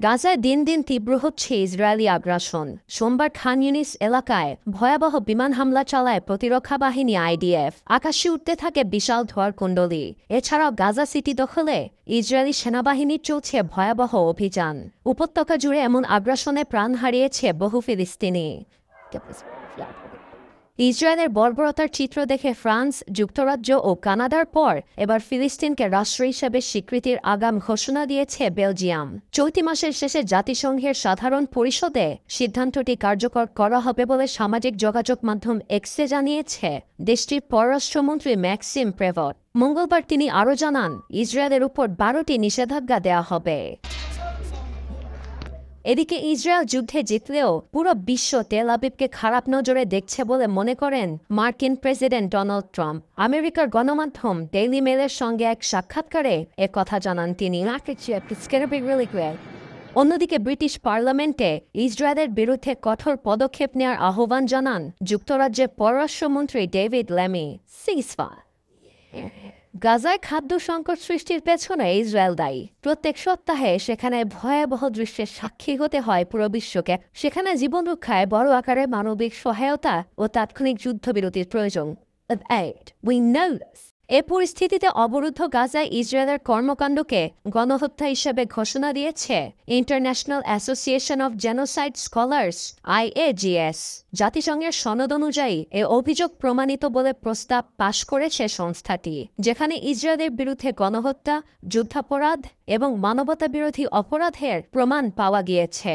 গাজায় দিন দিন তীব্র হচ্ছে ইসরায়েলি আগ্রাসন। সোমবার খান ইউনিস এলাকায় ভয়াবহ বিমান হামলা চালায় প্রতিরক্ষা বাহিনী আইডিএফ। আকাশে উঠতে থাকে বিশাল ধোঁয়ার কুণ্ডলী। এছাড়াও গাজা সিটি দখলে ইসরায়েলি সেনাবাহিনীর চলছে ভয়াবহ অভিযান। উপত্যকা জুড়ে এমন আগ্রাসনে প্রাণ হারিয়েছে বহু ফিলিস্তিনি। ইসরায়েলের বর্বরতার চিত্র দেখে ফ্রান্স, যুক্তরাজ্য ও কানাডার পর এবার ফিলিস্তিনকে রাষ্ট্র হিসেবে স্বীকৃতির আগাম ঘোষণা দিয়েছে বেলজিয়াম। চলতি মাসের শেষে জাতিসংঘের সাধারণ পরিষদে সিদ্ধান্তটি কার্যকর করা হবে বলে সামাজিক যোগাযোগ মাধ্যম এক্সে জানিয়েছে দেশটির পররাষ্ট্রমন্ত্রী ম্যাক্সিম প্রেভট। মঙ্গলবার তিনি আরও জানান, ইসরায়েলের উপর 12টি নিষেধাজ্ঞা দেওয়া হবে। এদিকে ইসরায়েল যুদ্ধে জিতলেও পুরো বিশ্ব তেল আবিবকে খারাপ নজরে দেখছে বলে মনে করেন মার্কিন প্রেসিডেন্ট ডোনাল্ড ট্রাম্প। আমেরিকার গণমাধ্যম ডেইলি মেলের সঙ্গে এক সাক্ষাৎকারে কথা জানান তিনি। অন্যদিকে ব্রিটিশ পার্লামেন্টে ইসরায়েলের বিরুদ্ধে কঠোর পদক্ষেপ নেওয়ার আহ্বান জানান যুক্তরাজ্যের পররাষ্ট্রমন্ত্রী ডেভিড ল্যামি। গাজায় খাদ্য সংকট সৃষ্টির পেছনে ইসরায়েল দায়ী। প্রত্যেক সপ্তাহে সেখানে ভয়াবহ দৃশ্যের সাক্ষী হতে হয় পুরো বিশ্বকে। সেখানে জীবন রক্ষায় বড় আকারে মানবিক সহায়তা ও তাৎক্ষণিক যুদ্ধবিরতির প্রয়োজন। এ পরিস্থিতিতে অবরুদ্ধ গাজায় ইসরায়েলের কর্মকাণ্ডকে গণহত্যা হিসেবে ঘোষণা দিয়েছে international association of genocide scholars IAGS। জাতিসংঘের সনদ অনুযায়ী এ অভিযোগ প্রমাণিত বলে প্রস্তাব পাশ করেছে সংস্থাটি, যেখানে ইসরায়েলের বিরুদ্ধে গণহত্যা, যুদ্ধাপরাধ এবং মানবতাবিরোধী অপরাধের প্রমাণ পাওয়া গিয়েছে।